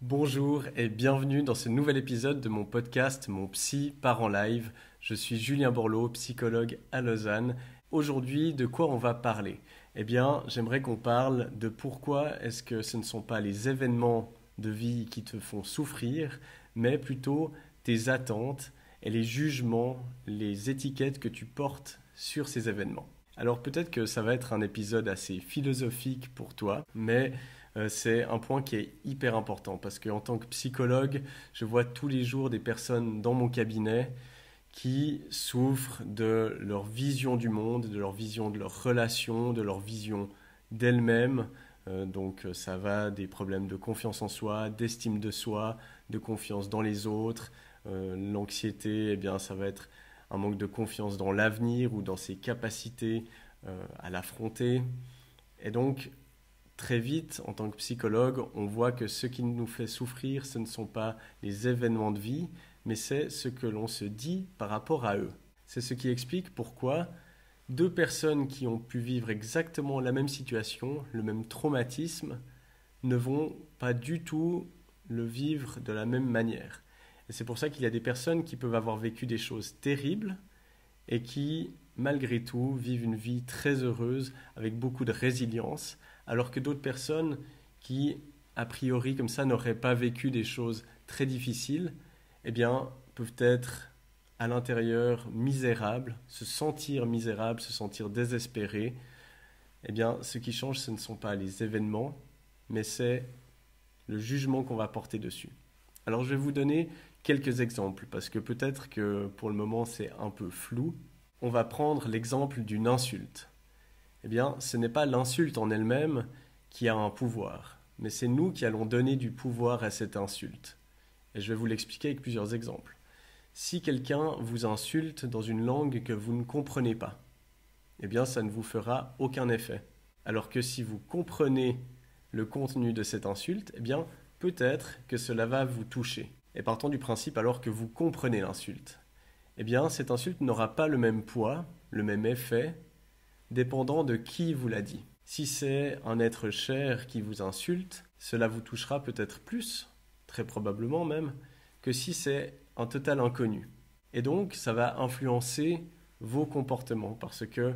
Bonjour et bienvenue dans ce nouvel épisode de mon podcast Mon Psy part en live. Je suis Julien Borloo, psychologue à Lausanne. Aujourd'hui, de quoi on va parler? Eh bien, j'aimerais qu'on parle de pourquoi est-ce que ce ne sont pas les événements de vie qui te font souffrir, mais plutôt tes attentes et les jugements, les étiquettes que tu portes sur ces événements. Alors peut-être que ça va être un épisode assez philosophique pour toi, mais c'est un point qui est hyper important parce qu'en tant que psychologue, je vois tous les jours des personnes dans mon cabinet qui souffrent de leur vision du monde, de leur vision de leurs relations, de leur vision d'elles-mêmes. Donc ça va des problèmes de confiance en soi, d'estime de soi, de confiance dans les autres. L'anxiété, eh bien, ça va être un manque de confiance dans l'avenir ou dans ses capacités à l'affronter. Et donc, très vite, en tant que psychologue, on voit que ce qui nous fait souffrir, ce ne sont pas les événements de vie, mais c'est ce que l'on se dit par rapport à eux. C'est ce qui explique pourquoi deux personnes qui ont pu vivre exactement la même situation, le même traumatisme, ne vont pas du tout le vivre de la même manière. Et c'est pour ça qu'il y a des personnes qui peuvent avoir vécu des choses terribles et qui, malgré tout, vivent une vie très heureuse avec beaucoup de résilience, alors que d'autres personnes qui, a priori, comme ça, n'auraient pas vécu des choses très difficiles, eh bien, peuvent être à l'intérieur misérables, se sentir désespérés. Eh bien, ce qui change, ce ne sont pas les événements, mais c'est le jugement qu'on va porter dessus. Alors, je vais vous donner quelques exemples, parce que peut-être que pour le moment, c'est un peu flou. On va prendre l'exemple d'une insulte. Eh bien, ce n'est pas l'insulte en elle-même qui a un pouvoir, mais c'est nous qui allons donner du pouvoir à cette insulte. Et je vais vous l'expliquer avec plusieurs exemples. Si quelqu'un vous insulte dans une langue que vous ne comprenez pas, eh bien, ça ne vous fera aucun effet. Alors que si vous comprenez le contenu de cette insulte, eh bien, peut-être que cela va vous toucher. Et partant du principe alors que vous comprenez l'insulte, eh bien, cette insulte n'aura pas le même poids, le même effet, dépendant de qui vous l'a dit. Si c'est un être cher qui vous insulte, cela vous touchera peut-être plus, très probablement même, que si c'est un total inconnu. Et donc, ça va influencer vos comportements, parce que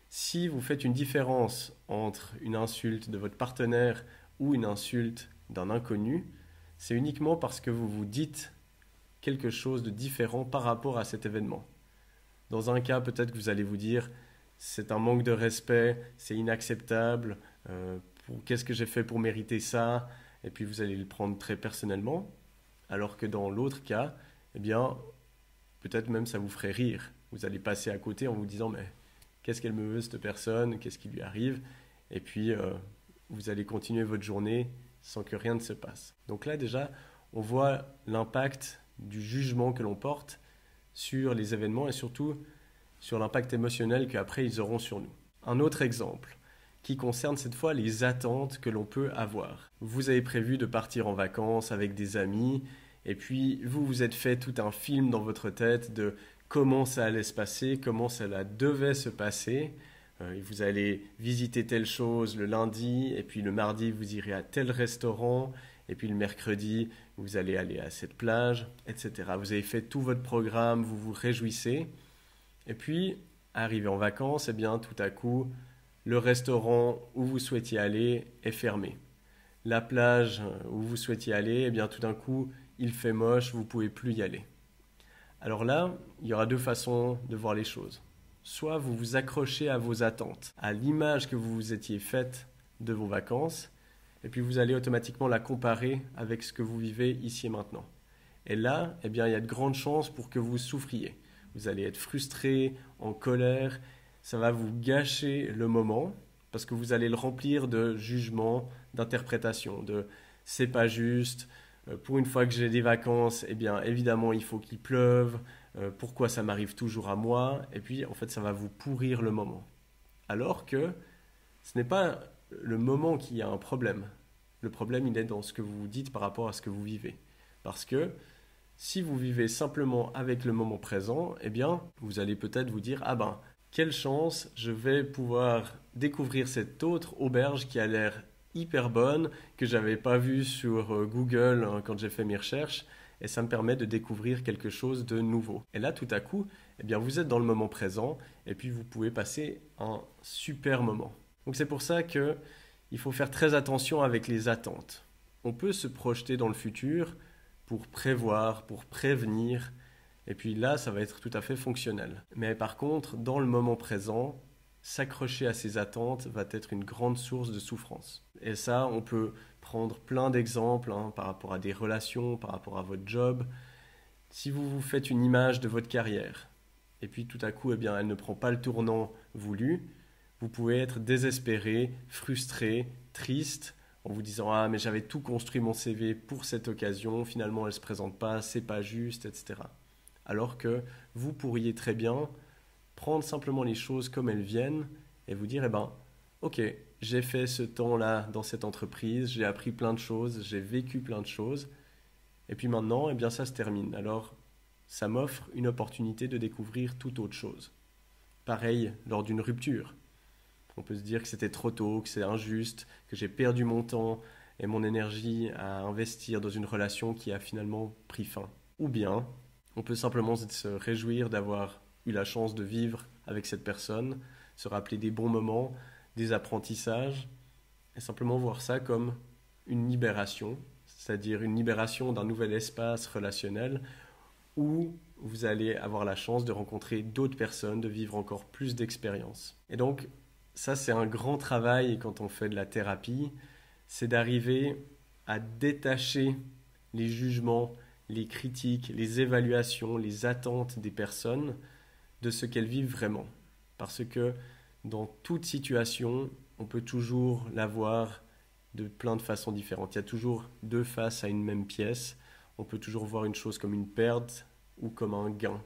si vous faites une différence entre une insulte de votre partenaire ou une insulte d'un inconnu, c'est uniquement parce que vous vous dites quelque chose de différent par rapport à cet événement. Dans un cas, peut-être que vous allez vous dire « c'est un manque de respect, c'est inacceptable, qu'est-ce que j'ai fait pour mériter ça ?» Et puis vous allez le prendre très personnellement, alors que dans l'autre cas, eh bien, peut-être même ça vous ferait rire. Vous allez passer à côté en vous disant « mais qu'est-ce qu'elle me veut cette personne, qu'est-ce qui lui arrive ?» Et puis vous allez continuer votre journée sans que rien ne se passe. Donc là déjà, on voit l'impact du jugement que l'on porte sur les événements et surtout sur l'impact émotionnel qu'après ils auront sur nous. Un autre exemple qui concerne cette fois les attentes que l'on peut avoir. Vous avez prévu de partir en vacances avec des amis et puis vous vous êtes fait tout un film dans votre tête de comment ça allait se passer, comment cela devait se passer. Vous allez visiter telle chose le lundi et puis le mardi vous irez à tel restaurant et puis le mercredi vous allez aller à cette plage, etc. Vous avez fait tout votre programme, vous vous réjouissez. Et puis, arrivé en vacances, eh bien, tout à coup, le restaurant où vous souhaitiez aller est fermé. La plage où vous souhaitiez aller, eh bien, tout d'un coup, il fait moche, vous ne pouvez plus y aller. Alors là, il y aura deux façons de voir les choses. Soit vous vous accrochez à vos attentes, à l'image que vous vous étiez faite de vos vacances, et puis vous allez automatiquement la comparer avec ce que vous vivez ici et maintenant. Et là, eh bien, il y a de grandes chances pour que vous souffriez. Vous allez être frustré, en colère, ça va vous gâcher le moment, parce que vous allez le remplir de jugements, d'interprétations, de « c'est pas juste », pour une fois que j'ai des vacances, eh bien, évidemment, il faut qu'il pleuve, pourquoi ça m'arrive toujours à moi, et puis, en fait, ça va vous pourrir le moment. Alors que ce n'est pas le moment qui a un problème. Le problème, il est dans ce que vous vous dites par rapport à ce que vous vivez. Parce que si vous vivez simplement avec le moment présent, eh bien, vous allez peut-être vous dire « Ah ben, quelle chance, je vais pouvoir découvrir cette autre auberge qui a l'air hyper bonne que j'avais pas vue sur Google quand j'ai fait mes recherches et ça me permet de découvrir quelque chose de nouveau. Et là, tout à coup, eh bien, vous êtes dans le moment présent et puis vous pouvez passer un super moment. Donc c'est pour ça que il faut faire très attention avec les attentes. On peut se projeter dans le futur pour prévoir, pour prévenir, et puis là, ça va être tout à fait fonctionnel. Mais par contre, dans le moment présent, s'accrocher à ces attentes va être une grande source de souffrance. Et ça, on peut prendre plein d'exemples par rapport à des relations, par rapport à votre job. Si vous vous faites une image de votre carrière, et puis tout à coup, eh bien, elle ne prend pas le tournant voulu, vous pouvez être désespéré, frustré, triste, en vous disant «Ah, mais j'avais tout construit mon CV pour cette occasion, finalement elle ne se présente pas, c'est pas juste, etc.» Alors que vous pourriez très bien prendre simplement les choses comme elles viennent et vous dire «Eh ben, ok, j'ai fait ce temps-là dans cette entreprise, j'ai appris plein de choses, j'ai vécu plein de choses, et puis maintenant, eh bien, ça se termine. Alors, ça m'offre une opportunité de découvrir toute autre chose. » Pareil lors d'une rupture. On peut se dire que c'était trop tôt, que c'est injuste, que j'ai perdu mon temps et mon énergie à investir dans une relation qui a finalement pris fin. Ou bien, on peut simplement se réjouir d'avoir eu la chance de vivre avec cette personne, se rappeler des bons moments, des apprentissages, et simplement voir ça comme une libération, c'est-à-dire une libération d'un nouvel espace relationnel où vous allez avoir la chance de rencontrer d'autres personnes, de vivre encore plus d'expériences. Et donc, ça, c'est un grand travail quand on fait de la thérapie, c'est d'arriver à détacher les jugements, les critiques, les évaluations, les attentes des personnes de ce qu'elles vivent vraiment. Parce que dans toute situation, on peut toujours la voir de plein de façons différentes. Il y a toujours deux faces à une même pièce. On peut toujours voir une chose comme une perte ou comme un gain.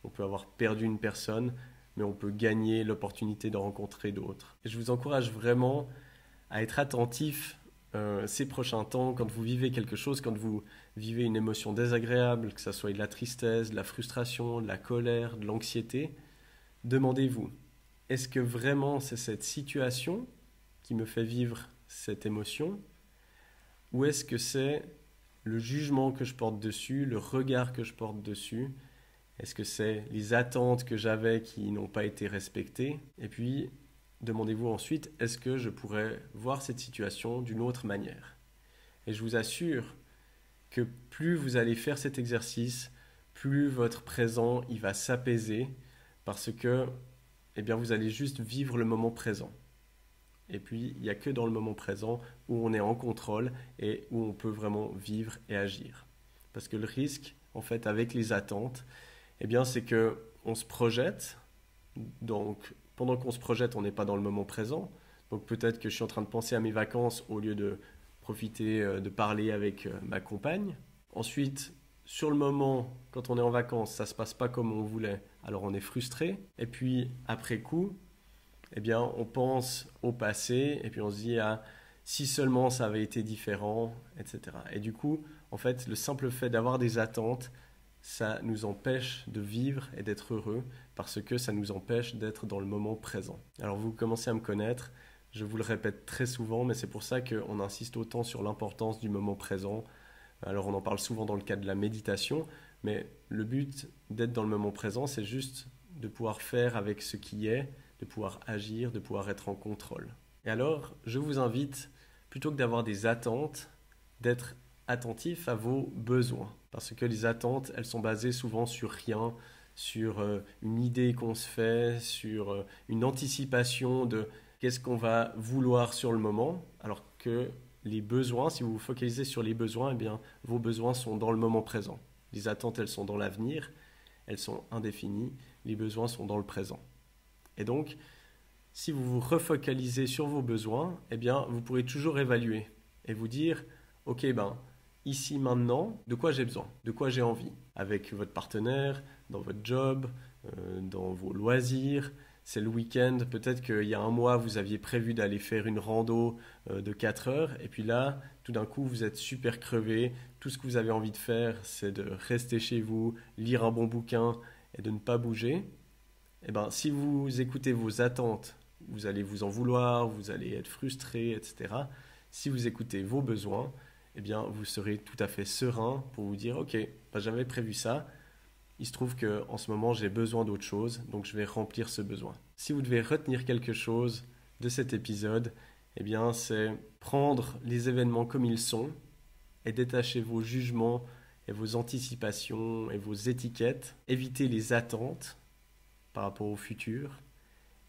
On peut avoir perdu une personne, mais on peut gagner l'opportunité de rencontrer d'autres. Et je vous encourage vraiment à être attentif ces prochains temps, quand vous vivez quelque chose, quand vous vivez une émotion désagréable, que ce soit de la tristesse, de la frustration, de la colère, de l'anxiété, demandez-vous, est-ce que vraiment c'est cette situation qui me fait vivre cette émotion, ou est-ce que c'est le jugement que je porte dessus, le regard que je porte dessus? Est-ce que c'est les attentes que j'avais qui n'ont pas été respectées? Et puis, demandez-vous ensuite, est-ce que je pourrais voir cette situation d'une autre manière? Et je vous assure que plus vous allez faire cet exercice, plus votre présent il va s'apaiser parce que eh bien, vous allez juste vivre le moment présent. Et puis, il n'y a que dans le moment présent où on est en contrôle et où on peut vraiment vivre et agir. Parce que le risque, en fait, avec les attentes, eh bien, c'est que on se projette. Donc, pendant qu'on se projette, on n'est pas dans le moment présent. Donc, peut-être que je suis en train de penser à mes vacances au lieu de profiter de parler avec ma compagne. Ensuite, sur le moment, quand on est en vacances, ça ne se passe pas comme on voulait, alors on est frustré. Et puis, après coup, eh bien, on pense au passé et puis on se dit ah, si seulement ça avait été différent, etc. Et du coup, en fait, le simple fait d'avoir des attentes, ça nous empêche de vivre et d'être heureux parce que ça nous empêche d'être dans le moment présent. Alors vous commencez à me connaître, je vous le répète très souvent, mais c'est pour ça qu'on insiste autant sur l'importance du moment présent. Alors on en parle souvent dans le cadre de la méditation, mais le but d'être dans le moment présent, c'est juste de pouvoir faire avec ce qui est, de pouvoir agir, de pouvoir être en contrôle. Et alors, je vous invite, plutôt que d'avoir des attentes, d'être attentif à vos besoins. Parce que les attentes, elles sont basées souvent sur rien, sur une idée qu'on se fait, sur une anticipation de qu'est-ce qu'on va vouloir sur le moment, alors que les besoins, si vous vous focalisez sur les besoins, eh bien, vos besoins sont dans le moment présent. Les attentes, elles sont dans l'avenir, elles sont indéfinies, les besoins sont dans le présent. Et donc, si vous vous refocalisez sur vos besoins, eh bien, vous pourrez toujours évaluer et vous dire, ok, ici, maintenant, de quoi j'ai besoin, de quoi j'ai envie, avec votre partenaire, dans votre job, dans vos loisirs. C'est le week-end, peut-être qu'il y a un mois, vous aviez prévu d'aller faire une rando de 4 heures, et puis là, tout d'un coup, vous êtes super crevé. Tout ce que vous avez envie de faire, c'est de rester chez vous, lire un bon bouquin et de ne pas bouger. Eh bien, si vous écoutez vos attentes, vous allez vous en vouloir, vous allez être frustré, etc. si vous écoutez vos besoins, eh bien, vous serez tout à fait serein pour vous dire, ok, j'avais prévu ça, il se trouve qu'en ce moment j'ai besoin d'autre chose, donc je vais remplir ce besoin. Si vous devez retenir quelque chose de cet épisode, eh bien, c'est prendre les événements comme ils sont et détacher vos jugements et vos anticipations et vos étiquettes, éviter les attentes par rapport au futur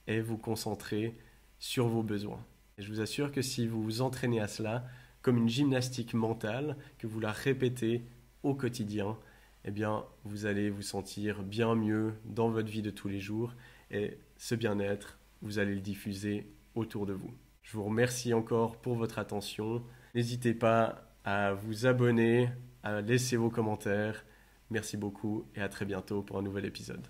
et vous concentrer sur vos besoins. Et je vous assure que si vous vous entraînez à cela, comme une gymnastique mentale, que vous la répétez au quotidien, eh bien, vous allez vous sentir bien mieux dans votre vie de tous les jours et ce bien-être, vous allez le diffuser autour de vous. Je vous remercie encore pour votre attention. N'hésitez pas à vous abonner, à laisser vos commentaires. Merci beaucoup et à très bientôt pour un nouvel épisode.